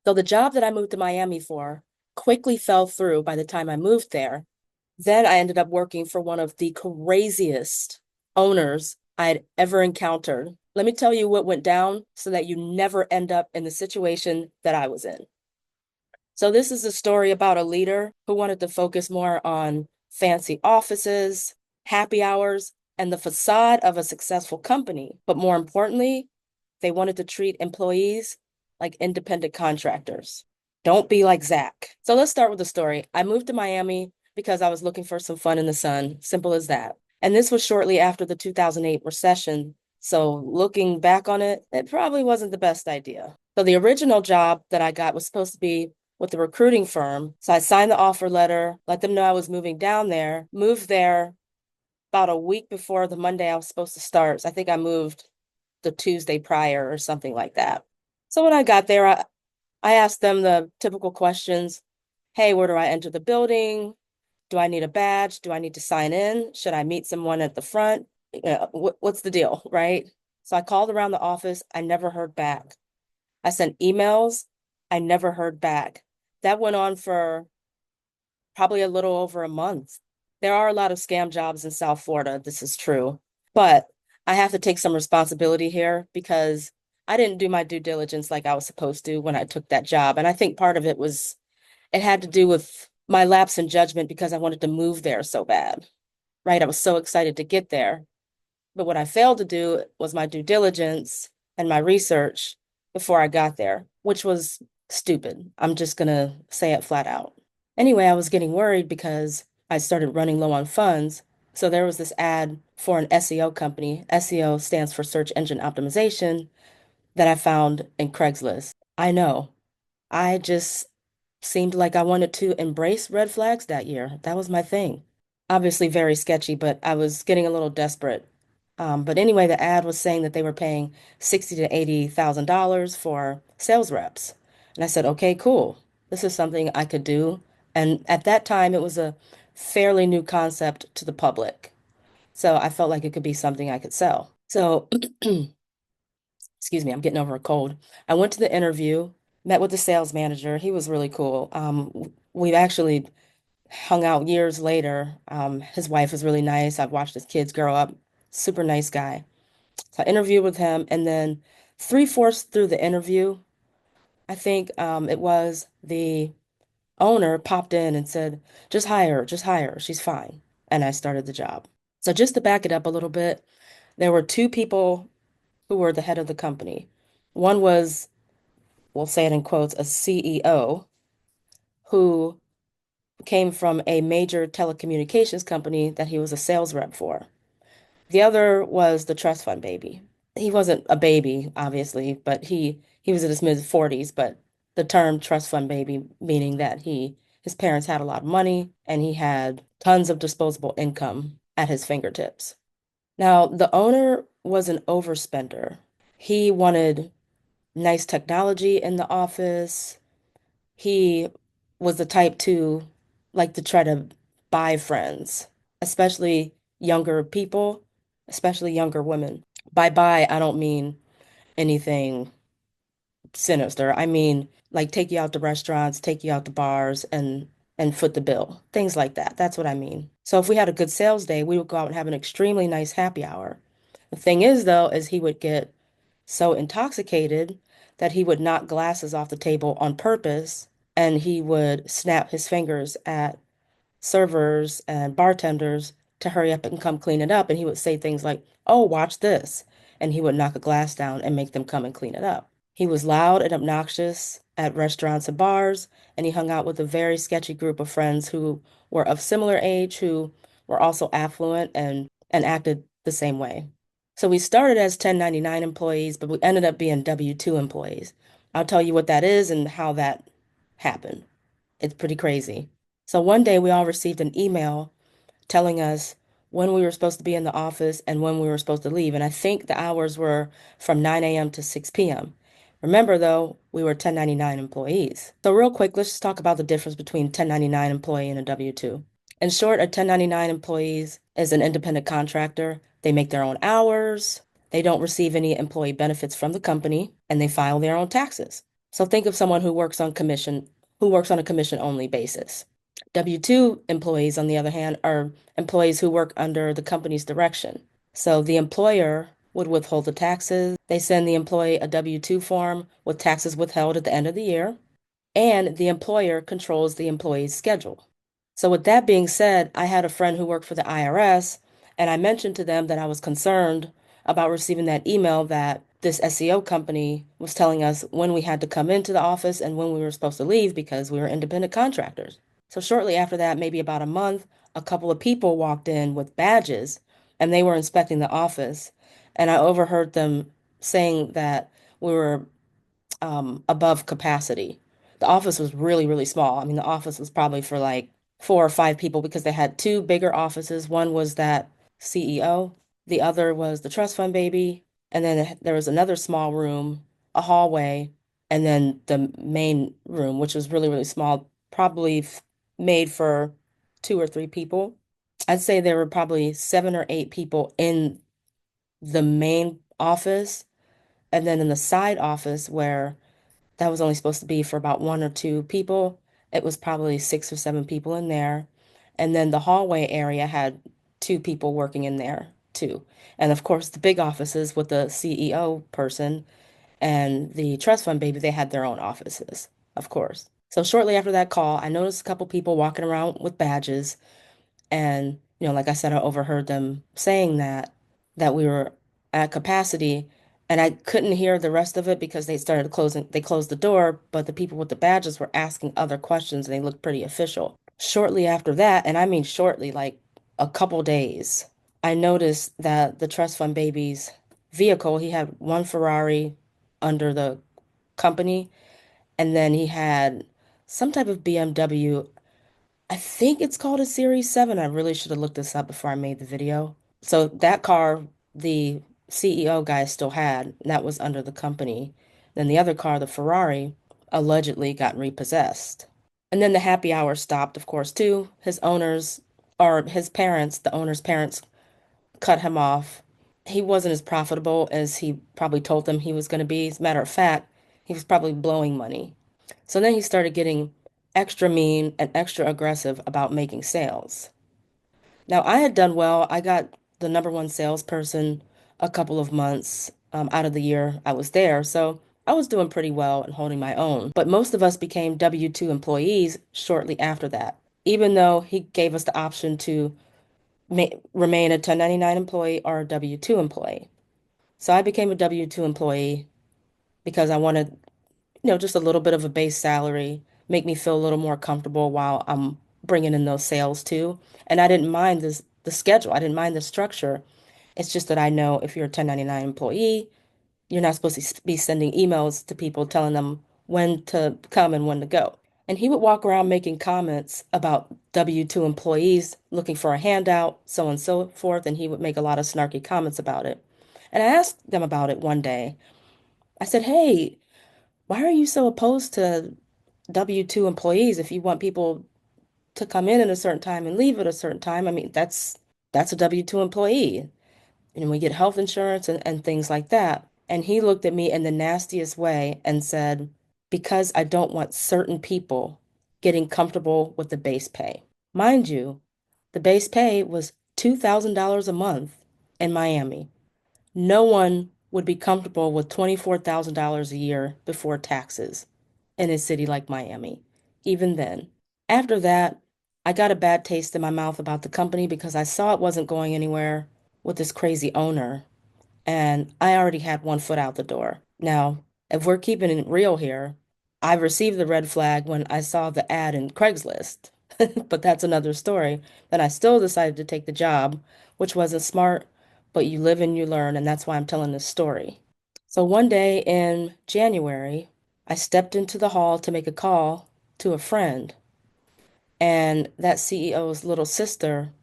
So the job that I moved to Miami for quickly fell through by the time I moved there. Then I ended up working for one of the craziest owners I had ever encountered. Let me tell you what went down so that you never end up in the situation that I was in. So this is a story about a leader who wanted to focus more on fancy offices, happy hours, and the facade of a successful company. But more importantly, they wanted to treat employees like independent contractors. Don't be like Zach. So let's start with the story. I moved to Miami because I was looking for some fun in the sun. Simple as that. And this was shortly after the 2008 recession. So looking back on it, it probably wasn't the best idea. So the original job that I got was supposed to be with the recruiting firm. So I signed the offer letter, let them know I was moving down there, moved there about a week before the Monday I was supposed to start. So I think I moved the Tuesday prior or something like that. So when I got there, I asked them the typical questions. Hey, where do I enter the building? Do I need a badge? Do I need to sign in? Should I meet someone at the front? What's the deal, right? So I called around the office. I never heard back. I sent emails. I never heard back. That went on for probably a little over a month. There are a lot of scam jobs in South Florida. This is true. But I have to take some responsibility here because I didn't do my due diligence like I was supposed to when I took that job. And I think part of it had to do with my lapse in judgment because I wanted to move there so bad, right? I was so excited to get there. But what I failed to do was my due diligence and my research before I got there, which was stupid. I'm just going to say it flat out. Anyway, I was getting worried because I started running low on funds. So there was this ad for an SEO company. SEO stands for search engine optimization that I found in Craigslist. I know. I just seemed like I wanted to embrace red flags that year. That was my thing. Obviously very sketchy, but I was getting a little desperate. But anyway, the ad was saying that they were paying 60 to $80,000 for sales reps. And I said, okay, cool. This is something I could do. And at that time, it was a fairly new concept to the public. So I felt like it could be something I could sell. So, excuse me, I'm getting over a cold. I went to the interview, met with the sales manager. He was really cool. We actually hung out years later. His wife was really nice. I've watched his kids grow up. Super nice guy. So I interviewed with him, and then three-fourths through the interview, I think it was the owner popped in and said, just hire her. She's fine. And I started the job. So just to back it up a little bit, there were two people who were the head of the company. One was, we'll say it in quotes, a CEO who came from a major telecommunications company that he was a sales rep for. The other was the trust fund baby. He wasn't a baby, obviously, but he was in his mid 40s, but the term trust fund baby meaning that his parents had a lot of money and he had tons of disposable income at his fingertips. Now, the owner was an overspender. He wanted nice technology in the office. He was the type to like to try to buy friends, especially younger people, especially younger women. By buy, I don't mean anything sinister. I mean like take you out to restaurants, take you out to bars and foot the bill, things like that. That's what I mean. So if we had a good sales day, we would go out and have an extremely nice happy hour. The thing is, though, is he would get so intoxicated that he would knock glasses off the table on purpose and he would snap his fingers at servers and bartenders to hurry up and come clean it up. And he would say things like, oh, watch this. And he would knock a glass down and make them come and clean it up. He was loud and obnoxious at restaurants and bars, and he hung out with a very sketchy group of friends who were of similar age, who were also affluent and acted the same way. So we started as 1099 employees, but we ended up being W-2 employees. I'll tell you what that is and how that happened. It's pretty crazy. So one day we all received an email telling us when we were supposed to be in the office and when we were supposed to leave. And I think the hours were from 9 a.m. to 6 p.m. Remember, though, we were 1099 employees. So real quick, let's just talk about the difference between 1099 employee and a W-2. In short, a 1099 employee is an independent contractor. They make their own hours. They don't receive any employee benefits from the company, and they file their own taxes. So think of someone who works on a commission only basis. W-2 employees, on the other hand, are employees who work under the company's direction. So the employer would withhold the taxes. They send the employee a W-2 form with taxes withheld at the end of the year, and the employer controls the employee's schedule. So with that being said, I had a friend who worked for the IRS, and I mentioned to them that I was concerned about receiving that email that this SEO company was telling us when we had to come into the office and when we were supposed to leave because we were independent contractors. So shortly after that, maybe about a month, a couple of people walked in with badges and they were inspecting the office. And I overheard them saying that we were above capacity. The office was really, really small. I mean, the office was probably for like 4 or 5 people because they had two bigger offices. One was that CEO, the other was the trust fund baby, and then there was another small room, a hallway, and then the main room, which was really, really small, probably made for 2 or 3 people. I'd say there were probably 7 or 8 people in the main office, and then in the side office where that was only supposed to be for about 1 or 2 people. It was probably 6 or 7 people in there. And then the hallway area had 2 people working in there too. And of course, the big offices with the CEO person and the trust fund baby, they had their own offices, of course. So shortly after that call, I noticed a couple people walking around with badges. And, like I said, I overheard them saying that we were at capacity, and I couldn't hear the rest of it because they closed the door, but the people with the badges were asking other questions and they looked pretty official. Shortly after that, and I mean shortly, like a couple days, I noticed that the trust fund baby's vehicle, he had one Ferrari under the company, and then he had some type of BMW. I think it's called a Series 7. I really should have looked this up before I made the video. So that car, the CEO guy still had, and that was under the company. Then the other car, the Ferrari, allegedly got repossessed. And then the happy hour stopped, of course, too. His owners, or his parents, the owner's parents, cut him off. He wasn't as profitable as he probably told them he was going to be. As a matter of fact, he was probably blowing money. So then he started getting extra mean and extra aggressive about making sales. Now, I had done well. I got the number one salesperson a couple of months out of the year I was there. So I was doing pretty well and holding my own. But most of us became W-2 employees shortly after that, even though he gave us the option to remain a 1099 employee or a W-2 employee. So I became a W-2 employee because I wanted, just a little bit of a base salary, make me feel a little more comfortable while I'm bringing in those sales too. And I didn't mind the schedule. I didn't mind the structure. It's just that I know if you're a 1099 employee, you're not supposed to be sending emails to people telling them when to come and when to go. And he would walk around making comments about W-2 employees looking for a handout, so on and so forth, and he would make a lot of snarky comments about it. And I asked them about it one day. I said, "Hey, why are you so opposed to W-2 employees if you want people to come in at a certain time and leave at a certain time? I mean, that's a W-2 employee. And we get health insurance and things like that." And he looked at me in the nastiest way and said, "Because I don't want certain people getting comfortable with the base pay." Mind you, the base pay was $2,000 a month in Miami. No one would be comfortable with $24,000 a year before taxes in a city like Miami, even then. After that, I got a bad taste in my mouth about the company because I saw it wasn't going anywhere with this crazy owner, and I already had one foot out the door. Now, if we're keeping it real here, I received the red flag when I saw the ad in Craigslist, but that's another story. Then I still decided to take the job, which wasn't smart, but you live and you learn, and that's why I'm telling this story. So one day in January, I stepped into the hall to make a call to a friend, and that CEO's little sister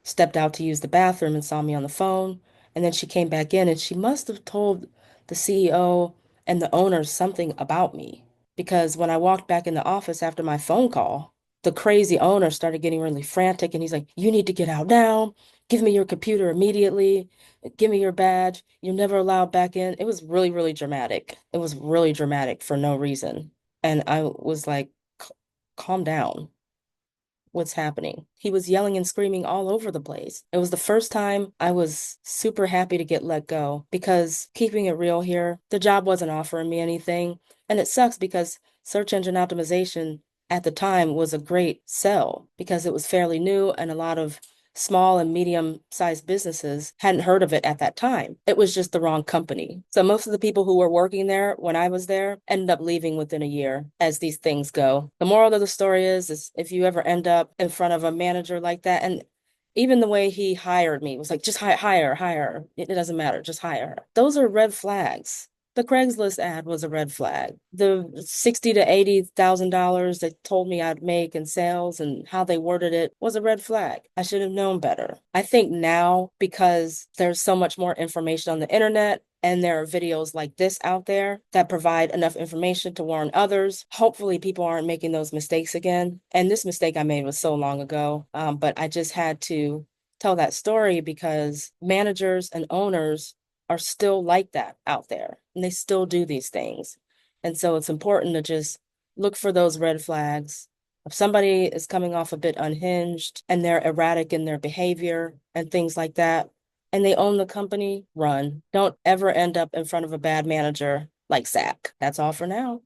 stepped out to use the bathroom and saw me on the phone. And then she came back in and she must have told the CEO and the owner something about me. Because when I walked back in the office after my phone call, the crazy owner started getting really frantic and he's like, "You need to get out now. Give me your computer immediately. Give me your badge. You're never allowed back in." It was really, really dramatic. It was really dramatic for no reason. And I was like, Calm down. What's happening?" He was yelling and screaming all over the place. It was the first time I was super happy to get let go because keeping it real here, the job wasn't offering me anything. And it sucks because search engine optimization at the time was a great sell because it was fairly new and a lot of small and medium-sized businesses hadn't heard of it at that time. It was just the wrong company. So most of the people who were working there when I was there ended up leaving within a year, as these things go. The moral of the story is if you ever end up in front of a manager like that, and even the way he hired me was like, just hire. It doesn't matter, just hire. Those are red flags. The Craigslist ad was a red flag. The 60 to $80,000 they told me I'd make in sales and how they worded it was a red flag. I should have known better. I think now, because there's so much more information on the internet and there are videos like this out there that provide enough information to warn others, hopefully people aren't making those mistakes again. And this mistake I made was so long ago, but I just had to tell that story because managers and owners are still like that out there and they still do these things. And so it's important to just look for those red flags. If somebody is coming off a bit unhinged and they're erratic in their behavior and things like that, and they own the company, run. Don't ever end up in front of a bad manager like Zach. That's all for now.